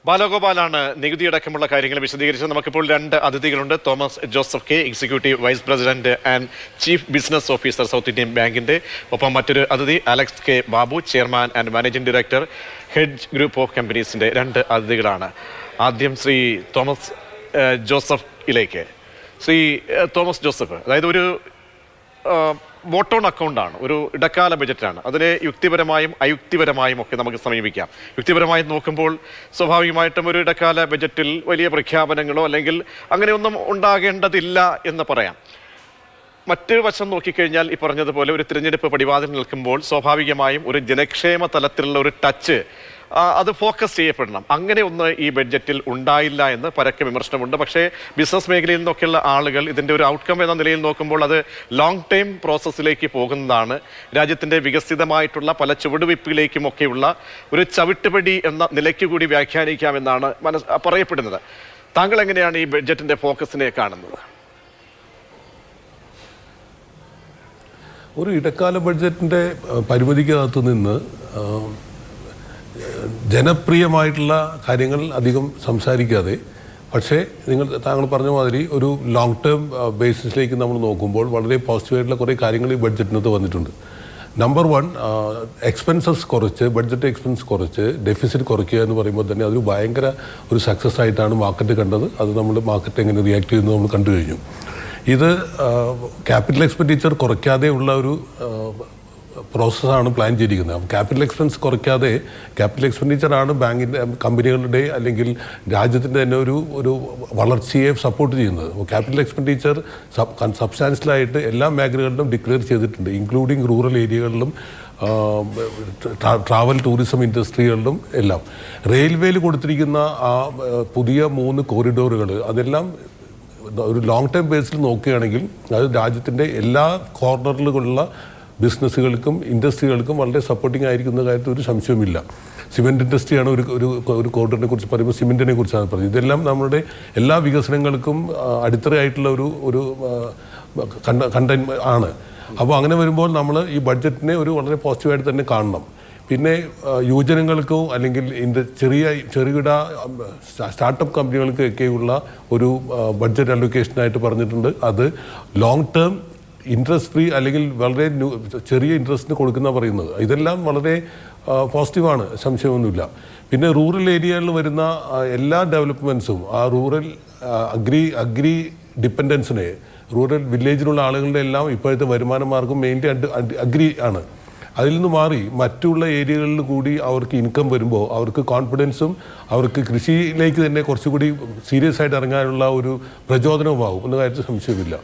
ബാലഗോപാലാണ് നികുതിയടക്കമുള്ള കാര്യങ്ങൾ വിശദീകരിച്ചത്. നമുക്കിപ്പോൾ രണ്ട് അതിഥികളുണ്ട്. Thomas Joseph K, executive vice president and chief business officer South Indian ബാങ്കിന്റെ. ഒപ്പം മറ്റൊരു അതിഥി Alex K Babu, chairman and managing director, Hedge Group of കമ്പനീസിന്റെ രണ്ട് അതിഥികളാണ്. ആദ്യം ശ്രീ തോമസ് ജോസഫിലേക്ക്. ശ്രീ തോമസ് ജോസഫ്, അതായത് ഒരു വോട്ട് ഓൺ അക്കൗണ്ടാണ്, ഒരു ഇടക്കാല ബജറ്റാണ്. അതിനെ യുക്തിപരമായും അയുക്തിപരമായും ഒക്കെ നമുക്ക് സമീപിക്കാം. യുക്തിപരമായി നോക്കുമ്പോൾ സ്വാഭാവികമായിട്ടും ഒരു ഇടക്കാല ബജറ്റിൽ വലിയ പ്രഖ്യാപനങ്ങളോ അല്ലെങ്കിൽ അങ്ങനെയൊന്നും ഉണ്ടാകേണ്ടതില്ല എന്ന് പറയാം. മറ്റൊരു വശം നോക്കിക്കഴിഞ്ഞാൽ ഈ പറഞ്ഞതുപോലെ ഒരു തിരഞ്ഞെടുപ്പ് പടിവാതിൽ നിൽക്കുമ്പോൾ സ്വാഭാവികമായും ഒരു ജനക്ഷേമ തലത്തിലുള്ള ഒരു ടച്ച് അത് ഫോക്കസ് ചെയ്യപ്പെടണം. അങ്ങനെ ഒന്ന് ഈ ബഡ്ജറ്റിൽ ഉണ്ടായില്ല എന്ന് പരക്കെ വിമർശനമുണ്ട്. പക്ഷേ ബിസിനസ് മേഖലയിൽ നിന്നൊക്കെയുള്ള ആളുകൾ ഇതിൻ്റെ ഒരു ഔട്ട്കം എന്ന നിലയിൽ നോക്കുമ്പോൾ അത് ലോങ് ടൈം പ്രോസസ്സിലേക്ക് പോകുന്നതാണ്. രാജ്യത്തിൻ്റെ വികസിതമായിട്ടുള്ള പല ചുവടുവയ്പ്പിലേക്കുമൊക്കെയുള്ള ഒരു ചവിട്ടുപടി എന്ന നിലയ്ക്ക് കൂടി വ്യാഖ്യാനിക്കാമെന്നാണ് പറയപ്പെടുന്നത്. താങ്കൾ എങ്ങനെയാണ് ഈ ബഡ്ജറ്റിൻ്റെ ഫോക്കസിനെ കാണുന്നത്? ഒരു ഇടക്കാല ബഡ്ജറ്റിൻ്റെ പരിമിതിക്കകത്ത് നിന്ന് ജനപ്രിയമായിട്ടുള്ള കാര്യങ്ങൾ അധികം സംസാരിക്കാതെ, പക്ഷേ താങ്കൾ പറഞ്ഞ മാതിരി ഒരു ലോങ് ടേം ബേസിസിലേക്ക് നമ്മൾ നോക്കുമ്പോൾ വളരെ പോസിറ്റീവായിട്ടുള്ള കുറേ കാര്യങ്ങൾ ഈ ബഡ്ജറ്റിനകത്ത് വന്നിട്ടുണ്ട്. നമ്പർ 1, എക്സ്പെൻസസ് കുറച്ച്, ബഡ്ജറ്റ് എക്സ്പെൻസ് കുറച്ച് ഡെഫിസിറ്റ് കുറയ്ക്കുക എന്ന് പറയുമ്പോൾ തന്നെ അതൊരു ഭയങ്കര ഒരു സക്സസ് ആയിട്ടാണ് മാർക്കറ്റ് കണ്ടത്. അത് നമ്മൾ മാർക്കറ്റ് എങ്ങനെ റിയാക്ട് ചെയ്യുന്നത് നമ്മൾ കണ്ടു കഴിഞ്ഞു. ഇത് ക്യാപിറ്റൽ എക്സ്പെൻഡിച്ചർ കുറയ്ക്കാതെ ഉള്ള ഒരു പ്രോസസ്സാണ് പ്ലാൻ ചെയ്തിരിക്കുന്നത്. അപ്പോൾ ക്യാപിറ്റൽ എക്സ്പെൻസ് കുറയ്ക്കാതെ, ക്യാപിറ്റൽ എക്സ്പെൻഡിച്ചറാണ് ബാങ്കിൻ്റെ കമ്പനികളുടെ അല്ലെങ്കിൽ രാജ്യത്തിൻ്റെ തന്നെ ഒരു വളർച്ചയെ സപ്പോർട്ട് ചെയ്യുന്നത്. അപ്പോൾ ക്യാപിറ്റൽ എക്സ്പെൻഡിച്ചർ സബ്സ്റ്റാൻഷ്യലായിട്ട് എല്ലാ മേഖലകളിലും ഡിക്ലെയർ ചെയ്തിട്ടുണ്ട്, ഇൻക്ലൂഡിങ് റൂറൽ ഏരിയകളിലും ട്രാവൽ ടൂറിസം ഇൻഡസ്ട്രികളിലും എല്ലാം. റെയിൽവേയിൽ കൊടുത്തിരിക്കുന്ന ആ പുതിയ 3 കോറിഡോറുകൾ അതെല്ലാം ഒരു ലോങ് ടൈം ബേസിൽ നോക്കുകയാണെങ്കിൽ അത് രാജ്യത്തിൻ്റെ എല്ലാ കോർണറിലുള്ള ബിസിനസ്സുകൾക്കും ഇൻഡസ്ട്രികൾക്കും വളരെ സപ്പോർട്ടിംഗ് ആയിരിക്കുന്ന കാര്യത്തിൽ ഒരു സംശയവുമില്ല. സിമെൻറ്റ് ഇൻഡസ്ട്രിയാണ് ഒരു കോറിഡോറിനെ കുറിച്ച് പറയുമ്പോൾ സിമെൻറ്റിനെ കുറിച്ചാണ് പറയുന്നത്. ഇതെല്ലാം നമ്മുടെ എല്ലാ വികസനങ്ങൾക്കും അടിത്തറയായിട്ടുള്ള ഒരു കണ്ടന്റ് ആണ്. അപ്പോൾ അങ്ങനെ വരുമ്പോൾ നമ്മൾ ഈ ബഡ്ജറ്റിനെ ഒരു വളരെ പോസിറ്റീവായിട്ട് തന്നെ കാണണം. പിന്നെ യുവജനങ്ങൾക്കോ അല്ലെങ്കിൽ ചെറുകിട സ്റ്റാർട്ടപ്പ് കമ്പനികൾക്കൊക്കെയുള്ള ഒരു ബഡ്ജറ്റ് അലോക്കേഷനായിട്ട് പറഞ്ഞിട്ടുണ്ട്. അത് ലോങ് ടേം ഇൻട്രസ്റ്റ് ഫ്രീ അല്ലെങ്കിൽ വളരെ ചെറിയ ഇൻട്രസ്റ്റിന് കൊടുക്കുന്ന പറയുന്നത്. ഇതെല്ലാം വളരെ പോസിറ്റീവാണ്, സംശയമൊന്നുമില്ല. പിന്നെ റൂറൽ ഏരിയകളിൽ വരുന്ന എല്ലാ ഡെവലപ്മെൻറ്റ്സും ആ റൂറൽ അഗ്രി ഡിപ്പെൻഡൻസിനെ, റൂറൽ വില്ലേജിലുള്ള ആളുകളുടെ എല്ലാം ഇപ്പോഴത്തെ വരുമാന മാർഗം മെയിൻലി അഗ്രി ആണ്. അതിൽ നിന്ന് മാറി മറ്റുള്ള ഏരിയകളിൽ കൂടി അവർക്ക് ഇൻകം വരുമ്പോൾ അവർക്ക് കോൺഫിഡൻസും അവർക്ക് കൃഷിയിലേക്ക് തന്നെ കുറച്ചുകൂടി സീരിയസ് ആയിട്ട് ഇറങ്ങാനുള്ള ഒരു പ്രചോദനവുമാകും എന്ന കാര്യത്തിൽ സംശയമില്ല.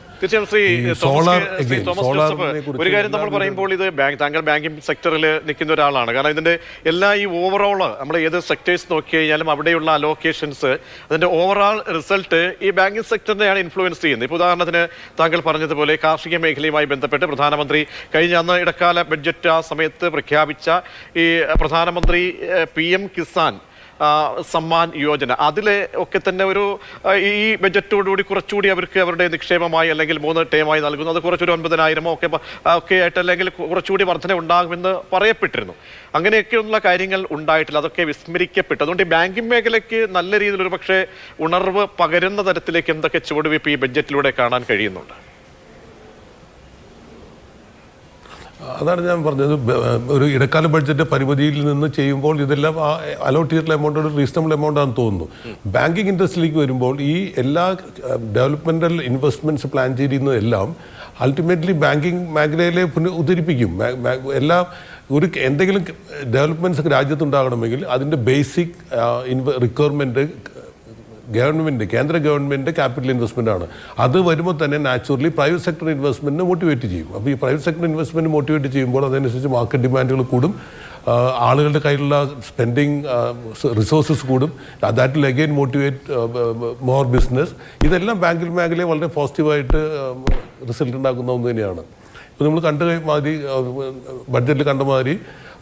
ഒരു കാര്യം നമ്മൾ പറയുമ്പോൾ ഇത് താങ്കൾ ബാങ്കിങ് സെക്ടറിൽ നിൽക്കുന്ന ഒരാളാണ്. കാരണം ഇതിന്റെ എല്ലാ ഈ ഓവറോൾ നമ്മൾ ഏത് സെക്ടേഴ്സ് നോക്കി കഴിഞ്ഞാലും അവിടെയുള്ള അലോക്കേഷൻസ്, അതിന്റെ ഓവറോൾ റിസൾട്ട് ഈ ബാങ്കിങ് സെക്ടറിനെയാണ് ഇൻഫ്ലുവൻസ് ചെയ്യുന്നത്. ഇപ്പോൾ ഉദാഹരണത്തിന് താങ്കൾ പറഞ്ഞതുപോലെ കാർഷിക മേഖലയുമായി ബന്ധപ്പെട്ട് പ്രധാനമന്ത്രി കഴിഞ്ഞ അന്ന് ഇടക്കാല ബഡ്ജറ്റ് ആ സമയത്ത് പ്രഖ്യാപിച്ച ഈ പ്രധാനമന്ത്രി PM കിസാൻ സമ്മാൻ യോജന, അതിലെ ഒക്കെ തന്നെ ഒരു ഈ ബഡ്ജറ്റോടുകൂടി കുറച്ചുകൂടി അവർക്ക് അവരുടെ നിക്ഷേപമായി അല്ലെങ്കിൽ 3 ടേമായി നൽകുന്നു. അത് കുറച്ചൊരു 9,000 ഒക്കെ ആയിട്ട് അല്ലെങ്കിൽ കുറച്ചുകൂടി വർധന ഉണ്ടാകുമെന്ന് പറയപ്പെട്ടിരുന്നു. അങ്ങനെയൊക്കെയുള്ള കാര്യങ്ങൾ ഉണ്ടായിട്ടില്ല, അതൊക്കെ വിസ്മരിക്കപ്പെട്ടു. അതുകൊണ്ട് ഈ ബാങ്കിങ് മേഖലയ്ക്ക് നല്ല രീതിയിൽ ഒരു പക്ഷേ ഉണർവ് പകരുന്ന തരത്തിലേക്ക് എന്തൊക്കെ ചുവടുവയ്പ്പ് ഈ ബഡ്ജറ്റിലൂടെ കാണാൻ കഴിയുന്നുണ്ട്? അതാണ് ഞാൻ പറഞ്ഞത്. ഒരു ഇടക്കാല ബഡ്ജറ്റ് പരിമിതിയിൽ നിന്ന് ചെയ്യുമ്പോൾ ഇതെല്ലാം അലോട്ട് ചെയ്തിട്ടുള്ള എമൗണ്ട് ഒരു റീസണബിൾ എമൗണ്ട് ആണെന്ന് തോന്നുന്നു. ബാങ്കിങ് ഇൻഡസ്ട്രിയിലേക്ക് വരുമ്പോൾ ഈ എല്ലാ ഡെവലപ്മെൻ്റൽ ഇൻവെസ്റ്റ്മെൻറ്റ്സ് പ്ലാൻ ചെയ്തിരുന്നതെല്ലാം അൾട്ടിമേറ്റ്ലി ബാങ്കിങ് മേഖലയിലെ ഉദ്ധരിപ്പിക്കും. എന്തെങ്കിലും ഡെവലപ്മെൻറ്റ്സ് രാജ്യത്തുണ്ടാകണമെങ്കിൽ അതിൻ്റെ ബേസിക് റിക്വയർമെൻറ്റ് കേന്ദ്ര ഗവൺമെൻറ് ക്യാപിറ്റൽ ഇൻവെസ്റ്റ്മെൻ്റ് ആണ്. അത് വരുമ്പോൾ തന്നെ നാച്ചുറലി പ്രൈവറ്റ് സെക്ടർ ഇൻവെസ്റ്റ്മെൻറ്റിനെ മോട്ടിവേറ്റ് ചെയ്യും. അപ്പോൾ ഈ പ്രൈവറ്റ് സെക്ടർ ഇൻവെസ്റ്റ്മെൻറ്റ് മോട്ടിവേറ്റ് ചെയ്യുമ്പോൾ അതനുസരിച്ച് മാർക്കറ്റ് ഡിമാൻഡുകൾ കൂടും, ആളുകളുടെ കയ്യിലുള്ള സ്പെൻഡിങ് റിസോഴ്സസ് കൂടും. That will again motivate more business. ഇതെല്ലാം ബാങ്കിങ് മേഖലയെ വളരെ പോസിറ്റീവായിട്ട് റിസൾട്ട് ഉണ്ടാക്കുന്ന ഒന്ന് തന്നെയാണ്. ഇപ്പോൾ നമ്മൾ ബഡ്ജറ്റിൽ കണ്ട മാതിരി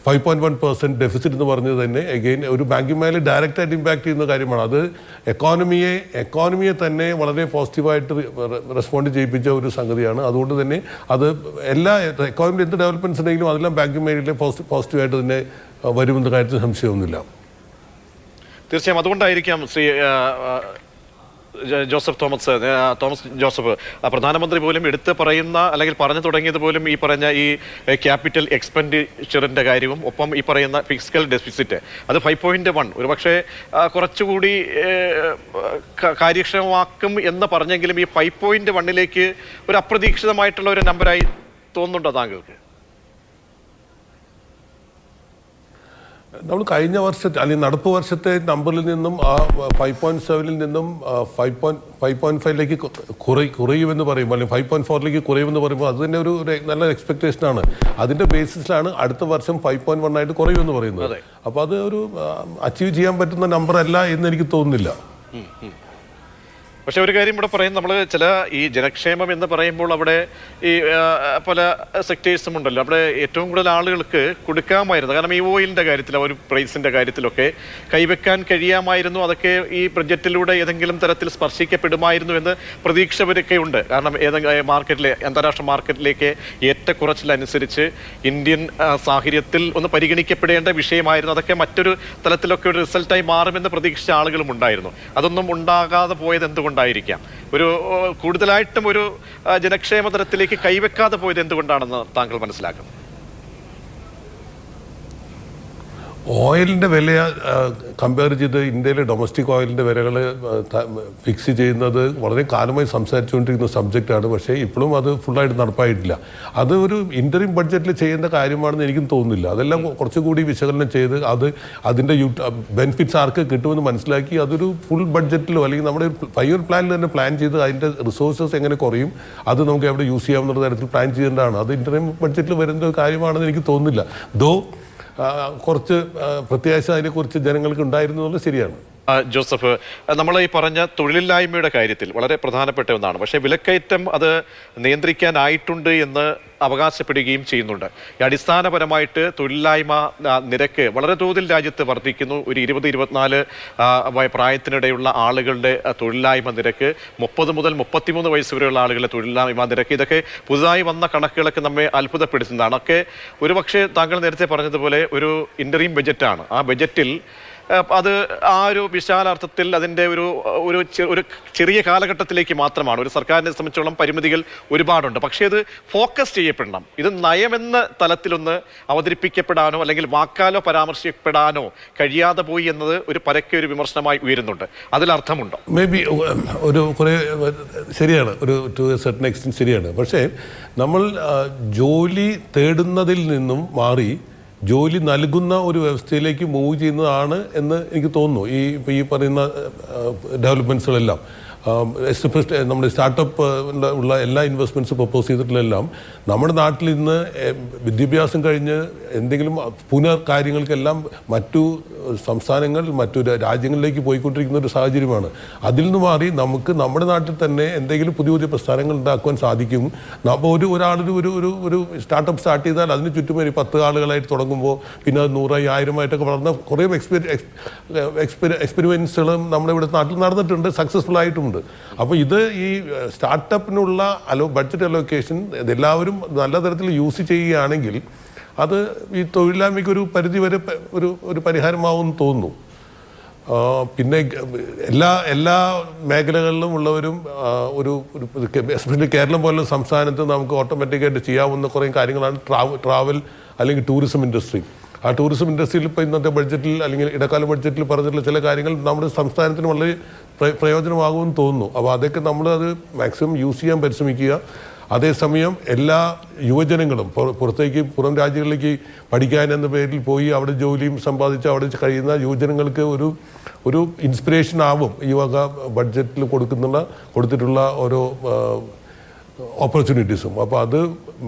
5.1% ഡെഫിസിറ്റ് എന്ന് പറഞ്ഞത് തന്നെ അഗെയിൻ ഒരു ബാങ്കിങ് മേഖല ഡയറക്റ്റായിട്ട് ഇമ്പാക്ട് ചെയ്യുന്ന കാര്യമാണ്. അത് എക്കോണമിയെ തന്നെ വളരെ പോസിറ്റീവായിട്ട് റെസ്പോണ്ട് ചെയ്യിപ്പിച്ച ഒരു സംഗതിയാണ്. അതുകൊണ്ട് തന്നെ അത് എല്ലാ എക്കോണമിയിൽ എന്ത് ഡെവലപ്മെൻറ്റ്സ് ഉണ്ടെങ്കിലും അതെല്ലാം ബാങ്കിങ് മേഖലയിലെ പോസിറ്റീവായിട്ട് തന്നെ വരുമെന്ന കാര്യത്തിൽ സംശയമൊന്നുമില്ല. തീർച്ചയായും അതുകൊണ്ടായിരിക്കാം ശ്രീ തോമസ് ജോസഫ് പ്രധാനമന്ത്രി പോലും എടുത്ത് പറയുന്ന അല്ലെങ്കിൽ പറഞ്ഞു തുടങ്ങിയത് പോലും ഈ പറഞ്ഞ ഈ ക്യാപിറ്റൽ എക്സ്പെൻഡിച്ചറിന്റെ കാര്യവും ഒപ്പം ഈ പറയുന്ന ഫിസ്ക്കൽ ഡെഫിസിറ്റ് അത് 5.1 ഒരുപക്ഷെ കുറച്ചുകൂടി കാര്യക്ഷമമാക്കും എന്ന് പറഞ്ഞെങ്കിലും ഈ 5.1 ഒരു അപ്രതീക്ഷിതമായിട്ടുള്ള ഒരു നമ്പറായി തോന്നുന്നുണ്ടോ താങ്കൾക്ക്? നമ്മൾ കഴിഞ്ഞ വർഷത്തെ അല്ലെങ്കിൽ നടപ്പ് വർഷത്തെ നമ്പറിൽ നിന്നും ആ 5.7 നിന്നും 5.5 കുറയുമെന്ന് പറയുമ്പോൾ അല്ലെങ്കിൽ 5.4 കുറയുമെന്ന് പറയുമ്പോൾ അത് തന്നെ ഒരു നല്ല എക്സ്പെക്ടേഷനാണ്. അതിന്റെ ബേസിസിലാണ് അടുത്ത വർഷം 5.1 ആയിട്ട് കുറയുമെന്ന് പറയുന്നത്. അപ്പോൾ അത് ഒരു അച്ചീവ് ചെയ്യാൻ പറ്റുന്ന നമ്പർ അല്ല എന്ന് എനിക്ക് തോന്നുന്നില്ല. പക്ഷെ ഒരു കാര്യം ഇവിടെ പറയും, നമ്മൾ ചില ഈ ജനക്ഷേമം എന്ന് പറയുമ്പോൾ അവിടെ ഈ പല സെക്ടേഴ്സും ഉണ്ടല്ലോ, അവിടെ ഏറ്റവും കൂടുതൽ ആളുകൾക്ക് കൊടുക്കാമായിരുന്നു. കാരണം ഈ ഓയിലിൻ്റെ കാര്യത്തിൽ ഒരു പ്രൈസിൻ്റെ കാര്യത്തിലൊക്കെ കൈവെക്കാൻ കഴിയാമായിരുന്നു. അതൊക്കെ ഈ ബഡ്ജറ്റിലൂടെ ഏതെങ്കിലും തരത്തിൽ സ്പർശിക്കപ്പെടുമായിരുന്നു എന്ന് പ്രതീക്ഷവരൊക്കെ ഉണ്ട്. കാരണം ഏതെങ്കിലും മാർക്കറ്റിലെ അന്താരാഷ്ട്ര മാർക്കറ്റിലേക്ക് ഏറ്റക്കുറച്ചിലനുസരിച്ച് ഇന്ത്യൻ സാഹചര്യത്തിൽ ഒന്ന് പരിഗണിക്കപ്പെടേണ്ട വിഷയമായിരുന്നു. അതൊക്കെ മറ്റൊരു തലത്തിലൊക്കെ ഒരു റിസൾട്ടായി മാറുമെന്ന് പ്രതീക്ഷിച്ച ആളുകളും ഉണ്ടായിരുന്നു. അതൊന്നും ഉണ്ടാകാതെ പോയത് എന്തുകൊണ്ടായിരിക്കാം? ഒരു കൂടുതലായിട്ടും ഒരു ജനക്ഷേമ തലത്തിലേക്ക് കൈവെക്കാതെ പോയത് എന്തുകൊണ്ടാണെന്ന് താങ്കൾ മനസ്സിലാക്കുന്നു? ഓയിലിൻ്റെ വില കമ്പയർ ചെയ്ത് ഇന്ത്യയിലെ ഡൊമസ്റ്റിക് ഓയിലിൻ്റെ വിലകൾ ഫിക്സ് ചെയ്യുന്നത് വളരെ കാലമായി സംസാരിച്ചുകൊണ്ടിരിക്കുന്ന സബ്ജക്റ്റാണ്. പക്ഷേ ഇപ്പോഴും അത് ഫുള്ളായിട്ട് നടപ്പായിട്ടില്ല. അത് ഒരു ഇൻ്ററിം ബഡ്ജറ്റിൽ ചെയ്യേണ്ട കാര്യമാണെന്ന് എനിക്കും തോന്നുന്നില്ല. അതെല്ലാം കുറച്ചുകൂടി വിശകലനം ചെയ്ത് അതിൻ്റെ ബെനിഫിറ്റ്സ് ആർക്ക് കിട്ടുമെന്ന് മനസ്സിലാക്കി അതൊരു ഫുൾ ബഡ്ജറ്റിലോ അല്ലെങ്കിൽ നമ്മുടെ 5 ഇയർ പ്ലാനിൽ തന്നെ പ്ലാൻ ചെയ്ത് അതിൻ്റെ റിസോഴ്സസ് എങ്ങനെ കുറയും അത് നമുക്ക് എവിടെ യൂസ് ചെയ്യാവുന്ന തരത്തിൽ പ്ലാൻ ചെയ്യേണ്ടതാണ്. അത് ഇൻ്ററിം ബഡ്ജറ്റിൽ വരുന്ന ഒരു കാര്യമാണെന്ന് എനിക്ക് തോന്നുന്നില്ല. കുറച്ച് പ്രത്യാശ അതിനെക്കുറിച്ച് ജനങ്ങൾക്ക് ഉണ്ടായിരുന്നു എന്നുള്ളത് ശരിയാണ്. ജോസഫ്, നമ്മൾ ഈ പറഞ്ഞ തൊഴിലില്ലായ്മയുടെ കാര്യത്തിൽ വളരെ പ്രധാനപ്പെട്ട ഒന്നാണ്. പക്ഷേ വിലക്കയറ്റം അത് നിയന്ത്രിക്കാനായിട്ടുണ്ട് എന്ന് അവകാശപ്പെടുകയും ചെയ്യുന്നുണ്ട്. ഈ അടിസ്ഥാനപരമായിട്ട് തൊഴിലില്ലായ്മ നിരക്ക് വളരെ തോതിൽ രാജ്യത്ത് വർദ്ധിക്കുന്നു. ഒരു 20-24 പ്രായത്തിനിടെയുള്ള ആളുകളുടെ തൊഴിലില്ലായ്മ നിരക്ക്, 30 മുതൽ 33 വയസ്സ് വരെയുള്ള ആളുകളുടെ തൊഴിലില്ലായ്മ നിരക്ക്, ഇതൊക്കെ പുതുതായി വന്ന കണക്കുകളൊക്കെ നമ്മെ അത്ഭുതപ്പെടുത്തുന്നതാണ്. ഒക്കെ ഒരുപക്ഷെ താങ്കൾ നേരത്തെ പറഞ്ഞതുപോലെ ഒരു ഇൻ്ററിം ബജറ്റാണ്. ആ ബജറ്റിൽ അത് ആ ഒരു വിശാലാർത്ഥത്തിൽ അതിൻ്റെ ഒരു ചെറിയ കാലഘട്ടത്തിലേക്ക് മാത്രമാണ്. ഒരു സർക്കാരിനെ സംബന്ധിച്ചോളം പരിമിതികൾ ഒരുപാടുണ്ട്. പക്ഷേ അത് ഫോക്കസ് ചെയ്യപ്പെടണം. ഇത് നയമെന്ന തലത്തിലൊന്ന് അവതരിപ്പിക്കപ്പെടാനോ അല്ലെങ്കിൽ വാക്കാലോ പരാമർശിക്കപ്പെടാനോ കഴിയാതെ പോയി എന്നത് ഒരു പരക്കെ ഒരു വിമർശനമായി ഉയരുന്നുണ്ട്. അതിലർത്ഥമുണ്ടോ? മേ ബി ഒരു കുറേ ശരിയാണ്, ഒരു ടു എ സർട്ടൻ എക്സ്റ്റെന്റ് ശരിയാണ്. പക്ഷേ നമ്മൾ ജോലി തേടുന്നതിൽ നിന്നും മാറി ജോലി നൽകുന്ന ഒരു വ്യവസ്ഥയിലേക്ക് മൂവ് ചെയ്യുന്നതാണ് എന്ന് എനിക്ക് തോന്നുന്നു. ഈ പറയുന്ന ഡെവലപ്മെൻറ്റ്സുകളെല്ലാം നമ്മുടെ സ്റ്റാർട്ടപ്പ് ഉള്ള എല്ലാ ഇൻവെസ്റ്റ്മെൻറ്റ്സ് പ്രപ്പോസ് ചെയ്തിട്ടുള്ളതെല്ലാം നമ്മുടെ നാട്ടിൽ ഇന്ന് വിദ്യാഭ്യാസം കഴിഞ്ഞ് എന്തെങ്കിലും കാര്യങ്ങൾക്കെല്ലാം മറ്റു സംസ്ഥാനങ്ങൾ മറ്റു രാജ്യങ്ങളിലേക്ക് പോയിക്കൊണ്ടിരിക്കുന്ന ഒരു സാഹചര്യമാണ്. അതിൽ നിന്ന് മാറി നമുക്ക് നമ്മുടെ നാട്ടിൽ തന്നെ എന്തെങ്കിലും പുതിയ പുതിയ പ്രസ്ഥാനങ്ങൾ ഉണ്ടാക്കുവാൻ സാധിക്കും. അപ്പോൾ ഒരാളൊരു ഒരു സ്റ്റാർട്ടപ്പ് സ്റ്റാർട്ട് ചെയ്താൽ അതിന് ചുറ്റും ഒരു 10 ആളുകളായിട്ട് തുടങ്ങുമ്പോൾ പിന്നെ അത് 100, 1000 വളർന്ന കുറേ എക്സ്പെരിമെൻസുകളും നമ്മുടെ ഇവിടെ നാട്ടിൽ നടന്നിട്ടുണ്ട്, സക്സസ്ഫുൾ ആയിട്ടും. അപ്പോൾ ഇത് ഈ സ്റ്റാർട്ടപ്പിനുള്ള ബഡ്ജറ്റ് അലോക്കേഷൻ ഇതെല്ലാവരും നല്ല തരത്തിൽ യൂസ് ചെയ്യുകയാണെങ്കിൽ അത് ഈ തൊഴിലില്ലായ്മയ്ക്ക് ഒരു പരിധിവരെ ഒരു പരിഹാരമാവുമെന്ന് തോന്നുന്നു. പിന്നെ എല്ലാ മേഖലകളിലും ഉള്ളവരും എസ്പെഷ്യലി കേരളം പോലുള്ള സംസ്ഥാനത്ത് നമുക്ക് ഓട്ടോമാറ്റിക്കായിട്ട് ചെയ്യാവുന്ന കുറേ കാര്യങ്ങളാണ് ട്രാവൽ അല്ലെങ്കിൽ ടൂറിസം ഇൻഡസ്ട്രി. ആ ടൂറിസം ഇൻഡസ്ട്രിയിൽ ഇപ്പോൾ ഇന്നത്തെ ബഡ്ജറ്റിൽ അല്ലെങ്കിൽ ഇടക്കാല ബഡ്ജറ്റിൽ പറഞ്ഞിട്ടുള്ള ചില കാര്യങ്ങൾ നമ്മുടെ സംസ്ഥാനത്തിന് വളരെ പ്രയോജനമാകുമെന്ന് തോന്നുന്നു. അപ്പോൾ അതൊക്കെ നമ്മളത് മാക്സിമം യൂസ് ചെയ്യാൻ പരിശ്രമിക്കുക. അതേസമയം എല്ലാ യുവജനങ്ങളും പുറം രാജ്യങ്ങളിലേക്ക് പഠിക്കാൻ എന്ന പേരിൽ പോയി അവിടെ ജോലിയും സമ്പാദിച്ച് അവിടെ കഴിയുന്ന യുവജനങ്ങൾക്ക് ഒരു ഇൻസ്പിറേഷൻ ആവും ഈ വക ബഡ്ജറ്റിൽ കൊടുത്തിട്ടുള്ള ഓരോ ഓപ്പർച്യൂണിറ്റീസും. അപ്പോൾ അത്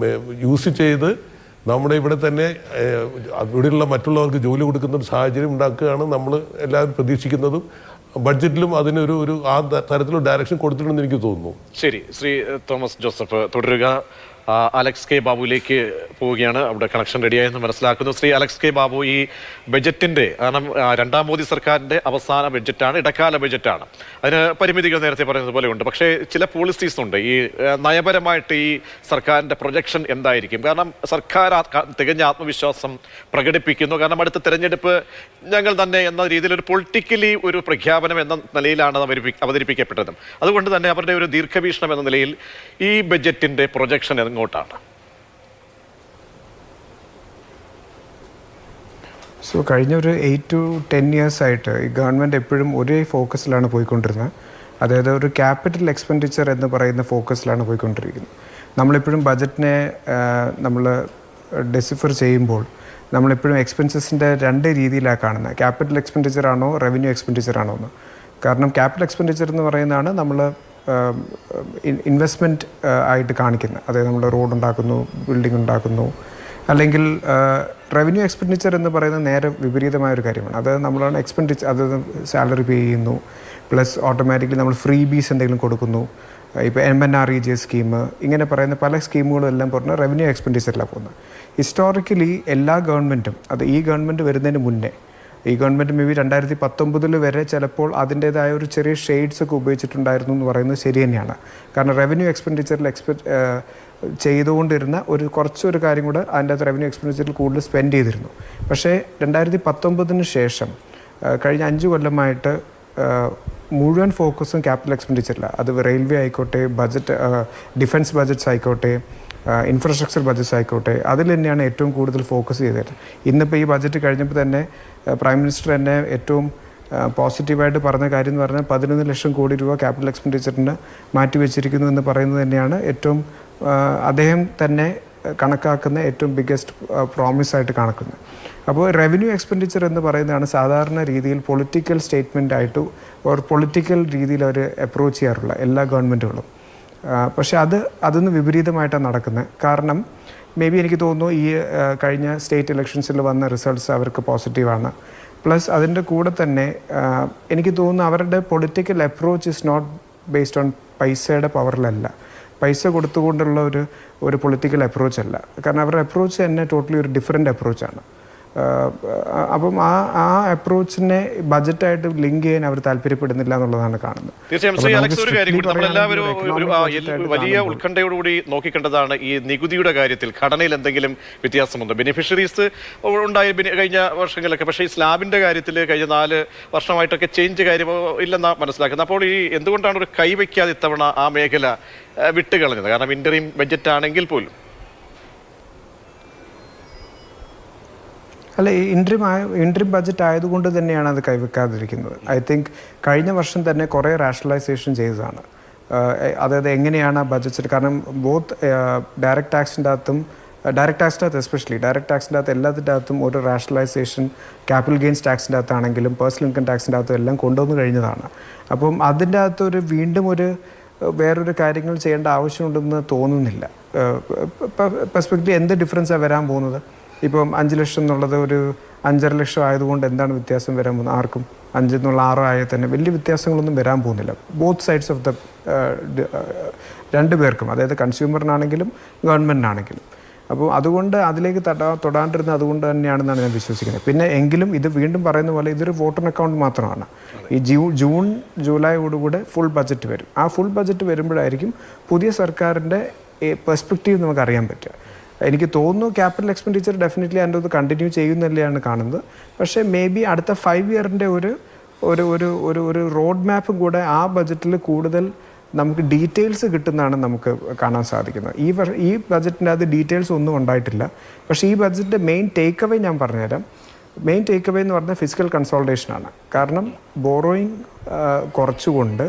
യൂസ് ചെയ്ത് നമ്മുടെ ഇവിടെ തന്നെ ഇവിടെയുള്ള മറ്റുള്ളവർക്ക് ജോലി കൊടുക്കുന്ന ഒരു സാഹചര്യം ഉണ്ടാക്കുകയാണ് നമ്മൾ എല്ലാവരും പ്രതീക്ഷിക്കുന്നതും. ബഡ്ജറ്റിലും അതിനൊരു ആ തരത്തിലുള്ള ഡയറക്ഷൻ കൊടുത്തിട്ടുണ്ടെന്ന് എനിക്ക് തോന്നുന്നു. ശരി, ശ്രീ തോമസ് ജോസഫ് തുടരുക. അലക്സ് കെ ബാബുവിലേക്ക് പോവുകയാണ്. അവിടെ കണക്ഷൻ റെഡിയായെന്ന് മനസ്സിലാക്കുന്നു. ശ്രീ അലക്സ് കെ ബാബു, ഈ ബജറ്റിന്റെ കാരണം രണ്ടാം മോദി സർക്കാരിന്റെ അവസാന ബജറ്റാണ്, ഇടക്കാല ബജറ്റാണ്. അതിന് പരിമിതികൾ നേരത്തെ പറയുന്നത് പോലെ ഉണ്ട്. പക്ഷേ ചില പോളിസീസ് ഉണ്ട്. ഈ നയപരമായിട്ട് ഈ സർക്കാരിന്റെ പ്രൊജക്ഷൻ എന്തായിരിക്കും? കാരണം സർക്കാർ തികഞ്ഞ ആത്മവിശ്വാസം പ്രകടിപ്പിക്കുന്നു. കാരണം അടുത്ത തെരഞ്ഞെടുപ്പ് ഞങ്ങൾ തന്നെ എന്ന രീതിയിൽ ഒരു പൊളിറ്റിക്കലി ഒരു പ്രഖ്യാപനം എന്ന നിലയിലാണ് അവതരിപ്പിക്കപ്പെട്ടത്. അതുകൊണ്ട് തന്നെ അവരുടെ ഒരു ദീർഘവീക്ഷണം എന്ന നിലയിൽ ഈ ബജറ്റിന്റെ പ്രൊജക്ഷൻ എങ്ങോട്ടാണ്? സോ കഴിഞ്ഞ ഒരു 8 to 10 years ആയിട്ട് ഈ ഗവൺമെൻറ് എപ്പോഴും ഒരേ ഫോക്കസിലാണ് പോയിക്കൊണ്ടിരുന്നത്. അതായത് ഒരു ക്യാപിറ്റൽ എക്സ്പെൻഡിച്ചർ എന്ന് പറയുന്ന ഫോക്കസിലാണ് പോയിക്കൊണ്ടിരിക്കുന്നത്. നമ്മളെപ്പോഴും ബജറ്റിനെ നമ്മൾ ഡെസിഫർ ചെയ്യുമ്പോൾ നമ്മളെപ്പോഴും എക്സ്പെൻസസിൻ്റെ 2 രീതിയിലാണ് കാണുന്നത്. ക്യാപിറ്റൽ എക്സ്പെൻഡിച്ചർ ആണോ റവന്യൂ എക്സ്പെൻഡിച്ചർ ആണോ എന്ന്. കാരണം ക്യാപിറ്റൽ എക്സ്പെൻഡിച്ചർ എന്ന് പറയുന്നതാണ് നമ്മൾ ഇൻവെസ്റ്റ്മെൻറ്റ് ആയിട്ട് കാണിക്കുന്നത്. അതായത് നമ്മൾ റോഡ് ഉണ്ടാക്കുന്നു, ബിൽഡിംഗ് ഉണ്ടാക്കുന്നു. അല്ലെങ്കിൽ റവന്യൂ എക്സ്പെൻഡിച്ചർ എന്ന് പറയുന്നത് നേരെ വിപരീതമായൊരു കാര്യമാണ്. അത് നമ്മളാണ് എക്സ്പെൻഡിച്ചർ, അത് സാലറി പേ ചെയ്യുന്നു, പ്ലസ് ഓട്ടോമാറ്റിക്കലി നമ്മൾ ഫ്രീ ബീസ് എന്തെങ്കിലും കൊടുക്കുന്നു. ഇപ്പോൾ MNREG സ്കീം, ഇങ്ങനെ പറയുന്ന പല സ്കീമുകളും എല്ലാം പറഞ്ഞാൽ റവന്യൂ എക്സ്പെൻഡിച്ചറിലാണ് പോകുന്നത്. ഹിസ്റ്റോറിക്കലി എല്ലാ ഗവൺമെൻറ്റും, അത് ഈ ഗവൺമെൻറ് വരുന്നതിന് മുന്നേ, ഈ ഗവൺമെൻറ് മേ ബി 2019 വരെ ചിലപ്പോൾ അതിൻ്റേതായ ഒരു ചെറിയ ഷെയ്ഡ്സ് ഒക്കെ ഉപയോഗിച്ചിട്ടുണ്ടായിരുന്നു എന്ന് പറയുന്നത് ശരി തന്നെയാണ്. കാരണം റവന്യൂ എക്സ്പെൻഡിച്ചറിൽ ചെയ്തുകൊണ്ടിരുന്ന കുറച്ചൊരു കാര്യം കൂടെ അതിൻ്റെ അകത്ത് റവന്യൂ എക്സ്പെൻഡിച്ചറിൽ കൂടുതൽ സ്പെൻഡ് ചെയ്തിരുന്നു. പക്ഷേ 2019 ശേഷം കഴിഞ്ഞ 5 കൊല്ലമായിട്ട് മുഴുവൻ ഫോക്കസും ക്യാപിറ്റൽ എക്സ്പെൻഡിച്ചറിലാണ്. അത് റെയിൽവേ ആയിക്കോട്ടെ, ബജറ്റ്, ഡിഫൻസ് ബജറ്റ്സ് ആയിക്കോട്ടെ, ഇൻഫ്രാസ്ട്രക്ചർ ബജറ്റ്സ് ആയിക്കോട്ടെ, അതിൽ തന്നെയാണ് ഏറ്റവും കൂടുതൽ ഫോക്കസ് ചെയ്തത്. ഇന്നിപ്പോൾ ഈ ബജറ്റ് കഴിഞ്ഞപ്പോൾ തന്നെ പ്രൈം മിനിസ്റ്റർ തന്നെ ഏറ്റവും പോസിറ്റീവായിട്ട് പറഞ്ഞ കാര്യം എന്ന് പറഞ്ഞാൽ 11 ലക്ഷം കോടി രൂപ ക്യാപിറ്റൽ എക്സ്പെൻഡിച്ചറിന് മാറ്റിവെച്ചിരിക്കുന്നു എന്ന് പറയുന്നത് തന്നെയാണ് ഏറ്റവും അദ്ദേഹം തന്നെ കണക്കാക്കുന്ന ഏറ്റവും ബിഗ്ഗസ്റ്റ് പ്രോമിസായിട്ട് കണക്കുന്നത്. അപ്പോൾ റവന്യൂ എക്സ്പെൻഡിച്ചർ എന്ന് പറയുന്നതാണ് സാധാരണ രീതിയിൽ പൊളിറ്റിക്കൽ സ്റ്റേറ്റ്മെൻ്റ് ആയിട്ട് ഒരു പൊളിറ്റിക്കൽ രീതിയിൽ അവർ അപ്രോച്ച് ചെയ്യാറുള്ള എല്ലാ ഗവൺമെൻറ്റുകളും. പക്ഷേ അതൊന്ന് വിപരീതമായിട്ടാണ് നടക്കുന്നത്. കാരണം മേ ബി എനിക്ക് തോന്നുന്നു ഈ കഴിഞ്ഞ സ്റ്റേറ്റ് ഇലക്ഷൻസിൽ വന്ന റിസൾട്ട്സ് അവർക്ക് പോസിറ്റീവാണ്. പ്ലസ് അതിൻ്റെ കൂടെ തന്നെ എനിക്ക് തോന്നുന്നു അവരുടെ political approach is not based on പൈസയുടെ പവറിലല്ല, പൈസ കൊടുത്തുകൊണ്ടുള്ള ഒരു പൊളിറ്റിക്കൽ അപ്രോച്ച് അല്ല. കാരണം അവരുടെ അപ്രോച്ച് തന്നെ ടോട്ടലി ഒരു ഡിഫറെൻ്റ് അപ്രോച്ചാണ്. അപ്പം ആ അപ്രോച്ചിനെ ബജറ്റായിട്ട് ലിങ്ക് ചെയ്യാൻ അവർ താല്പര്യപ്പെടുന്നില്ല എന്നുള്ളതാണ് കാണുന്നത്. തീർച്ചയായും ശ്രീ അലക്സ്, ഒരു കാര്യം കൂടി നമ്മളെല്ലാവരും വലിയ ഉത്കണ്ഠയോടുകൂടി നോക്കിക്കേണ്ടതാണ്. ഈ നികുതിയുടെ കാര്യത്തിൽ ഘടനയിൽ എന്തെങ്കിലും വ്യത്യാസമുണ്ടോ? ബെനിഫിഷ്യറീസ് ഉണ്ടായി കഴിഞ്ഞ വർഷങ്ങളിലൊക്കെ, പക്ഷേ ഈ സ്ലാബിന്റെ കാര്യത്തിൽ കഴിഞ്ഞ 4 വർഷമായിട്ടൊക്കെ ചേഞ്ച് കാര്യം ഇല്ലെന്നാണ് മനസ്സിലാക്കുന്നത്. അപ്പോൾ ഈ എന്തുകൊണ്ടാണ് ഒരു കൈവയ്ക്കാതെ ഇത്തവണ ആ മേഖല വിട്ടുകളഞ്ഞത്? കാരണം ഇന്ററിം ബഡ്ജറ്റ് ആണെങ്കിൽ പോലും. അല്ല, ഇൻട്രിം ബഡ്ജറ്റ് ആയതുകൊണ്ട് തന്നെയാണ് അത് കൈവെക്കാതിരിക്കുന്നത്. ഐ തിങ്ക് കഴിഞ്ഞ വർഷം തന്നെ കുറേ റാഷണലൈസേഷൻ ചെയ്തതാണ്. അതായത് എങ്ങനെയാണ് ആ ബഡ്ജറ്റ്, കാരണം ബോത്ത് ഡയറക്റ്റ് ടാക്സിൻ്റെ അകത്തും എസ്പെഷ്യലി ഡയറക്റ്റ് ടാക്സിൻ്റെ അകത്ത് എല്ലാത്തിൻ്റെ അകത്തും ഒരു റാഷണലൈസേഷൻ, ക്യാപിറ്റൽ ഗെയിൻസ് ടാക്സിൻ്റെ അകത്താണെങ്കിലും പേഴ്സണൽ ഇൻകം ടാക്സിൻ്റെ അകത്തും എല്ലാം കൊണ്ടുവന്ന് കഴിഞ്ഞതാണ്. അപ്പം അതിൻ്റെ അകത്ത് വീണ്ടും വേറൊരു കാര്യങ്ങൾ ചെയ്യേണ്ട ആവശ്യമുണ്ടെന്ന് തോന്നുന്നില്ല. പെർസ്പെക്റ്റീവ് എന്ത് ഡിഫറൻസാണ് വരാൻ പോകുന്നത്? ഇപ്പം 5 ലക്ഷം എന്നുള്ളത് ഒരു 5.5 ലക്ഷം ആയതുകൊണ്ട് എന്താണ് വ്യത്യാസം വരാൻ പോകുന്നത്? ആർക്കും 5 എന്നുള്ള 6 ആയാൽ തന്നെ വലിയ വ്യത്യാസങ്ങളൊന്നും വരാൻ പോകുന്നില്ല. ബോത്ത് സൈഡ്സ് ഓഫ് ദ രണ്ട് പേർക്കും, അതായത് കൺസ്യൂമറിനാണെങ്കിലും ഗവൺമെൻറ്റിനാണെങ്കിലും. അപ്പോൾ അതുകൊണ്ട് അതിലേക്ക് തൊടാണ്ടിരുന്നത് അതുകൊണ്ട് തന്നെയാണെന്നാണ് ഞാൻ വിശ്വസിക്കുന്നത്. പിന്നെ എങ്കിലും ഇത് വീണ്ടും പറയുന്ന പോലെ ഇതൊരു വോട്ടർ അക്കൗണ്ട് മാത്രമാണ്. ഈ ജൂൺ ജൂലൈയോടുകൂടെ ഫുൾ ബജറ്റ് വരും. ആ ഫുൾ ബജറ്റ് വരുമ്പോഴായിരിക്കും പുതിയ സർക്കാരിൻ്റെ പെർസ്പെക്റ്റീവ് നമുക്ക് അറിയാൻ പറ്റുക. എനിക്ക് തോന്നുന്നു ക്യാപിറ്റൽ എക്സ്പെൻഡിച്ചർ ഡെഫിനറ്റ്ലി അതിൻ്റെ അത് കണ്ടിന്യൂ ചെയ്യുന്നതന്നെയാണ് കാണുന്നത്. പക്ഷേ മേ ബി അടുത്ത 5 ഇയറിൻ്റെ ഒരു റോഡ് മാപ്പും കൂടെ ആ ബജറ്റിൽ കൂടുതൽ നമുക്ക് ഡീറ്റെയിൽസ് കിട്ടുന്നതാണ് നമുക്ക് കാണാൻ സാധിക്കുന്നത്. ഈ ബജറ്റിൻ്റെ അത് ഡീറ്റെയിൽസ് ഒന്നും ഉണ്ടായിട്ടില്ല. പക്ഷേ ഈ ബജറ്റിൻ്റെ മെയിൻ ടേക്ക് അവേ ഞാൻ പറഞ്ഞുതരാം. മെയിൻ ടേക്ക് അവേ എന്ന് പറഞ്ഞാൽ ഫിസിക്കൽ കൺസോൾട്ടേഷനാണ്. കാരണം ബോറോയിങ് കുറച്ചുകൊണ്ട്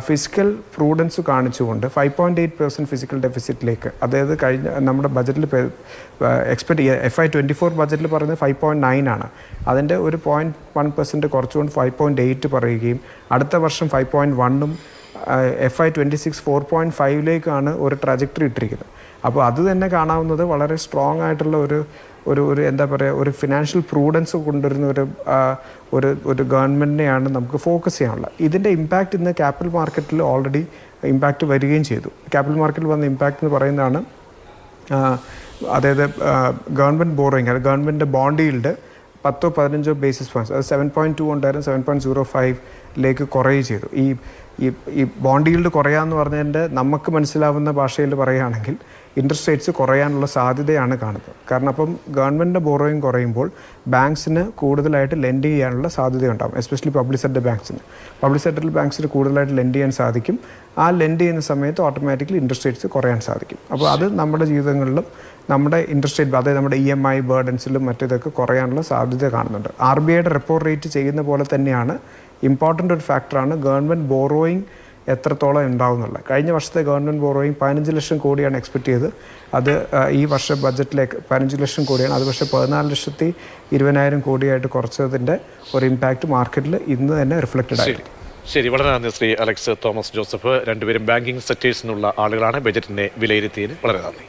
ഫിസിക്കൽ പ്രൂഡൻസ് കാണിച്ചുകൊണ്ട് 5.8% ഫിസിക്കൽ ഡെഫിസിറ്റിലേക്ക്, അതായത് കഴിഞ്ഞ നമ്മുടെ ബജറ്റിൽ FY24 ബജറ്റിൽ പറയുന്നത് 5.9 ആണ്. അതിൻ്റെ ഒരു 0.1% കുറച്ചുകൊണ്ട് 5.8 പറയുകയും അടുത്ത വർഷം 5.1-ഉം FY26 4.5-ലേക്കാണ് ഒരു ട്രാജക്ടറി ഇട്ടിരിക്കുന്നത്. അപ്പോൾ അത് തന്നെ കാണാവുന്നത് വളരെ സ്ട്രോങ് ആയിട്ടുള്ള ഒരു എന്താ പറയുക, ഒരു ഫിനാൻഷ്യൽ പ്രൂഡൻസ് കൊണ്ടുവരുന്ന ഒരു ഗവൺമെൻറ്റിനെയാണ് നമുക്ക് ഫോക്കസ് ചെയ്യാനുള്ളത്. ഇതിൻ്റെ ഇമ്പാക്റ്റ് ഇന്ന് ക്യാപിറ്റൽ മാർക്കറ്റിൽ ഓൾറെഡി ഇമ്പാക്റ്റ് വരികയും ചെയ്തു. ക്യാപിറ്റൽ മാർക്കറ്റിൽ വന്ന ഇമ്പാക്റ്റ് എന്ന് പറയുന്നതാണ് അതായത് ഗവൺമെൻറ് ബോറോയിങ് അത് government bond yield 10-15 basis points അത് 7.2 ഉണ്ടായിരുന്നു 7.05 കുറയുകയും ചെയ്തു. ഈ ബോണ്ട് ഈൽഡ് കുറയാമെന്ന് പറഞ്ഞതിൻ്റെ നമുക്ക് മനസ്സിലാവുന്ന ഭാഷയിൽ പറയുകയാണെങ്കിൽ ഇൻട്രസ്റ്റ് റേറ്റ്സ് കുറയാനുള്ള സാധ്യതയാണ് കാണുന്നത്. കാരണം അപ്പം ഗവൺമെൻറ്റിൻ്റെ ബോറോയിങ് കുറയുമ്പോൾ ബാങ്ക്സിന് കൂടുതലായിട്ട് ലെൻഡ് ചെയ്യാനുള്ള സാധ്യതയുണ്ടാകും. എസ്പെഷ്യലി പബ്ലിക് സെക്ടർ ബാങ്ക്സിന് കൂടുതലായിട്ട് ലെൻഡ് ചെയ്യാൻ സാധിക്കും. ആ ലെൻഡ് ചെയ്യുന്ന സമയത്ത് ഓട്ടോമാറ്റിക്കലി ഇൻട്രസ്റ്റ് റേറ്റ്സ് കുറയാൻ സാധിക്കും. അപ്പോൾ അത് നമ്മുടെ ജീവിതങ്ങളിലും നമ്മുടെ ഇൻട്രസ്റ്റ് റേറ്റ് അതായത് നമ്മുടെ EMI ബേർഡൻസിലും മറ്റേതൊക്കെ കുറയാനുള്ള സാധ്യത കാണുന്നുണ്ട്. RBIയുടെ റെപ്പോ റേറ്റ് ചെയ്യുന്ന പോലെ തന്നെയാണ് ഇമ്പോർട്ടൻ്റ് ഒരു ഫാക്ടറാണ് ഗവൺമെൻറ് ബോറോയിങ് എത്രത്തോളം ഉണ്ടാവുന്നുള്ളത്. കഴിഞ്ഞ വർഷത്തെ ഗവൺമെൻറ് ബോറോയിങ് 15 ലക്ഷം കോടിയാണ് എക്സ്പെക്ട് ചെയ്തത്. അത് ഈ വർഷ ബഡ്ജറ്റിലേക്ക് 15 ലക്ഷം കോടിയാണ്. അത് പക്ഷേ 14,20,000 കോടിയായിട്ട് കുറച്ചതിൻ്റെ ഒരു ഇമ്പാക്റ്റ് മാർക്കറ്റിൽ ഇന്ന് തന്നെ റിഫ്ലക്റ്റഡ് ആയിരിക്കും. ശരി, വളരെ നന്ദി ശ്രീ അലക്സ് തോമസ് ജോസഫ്. രണ്ടുപേരും ബാങ്കിങ് സെക്ടേഴ്സിനുള്ള ആളുകളാണ്. ബജറ്റിനെ വിലയിരുത്തിയതിന് വളരെ നന്ദി.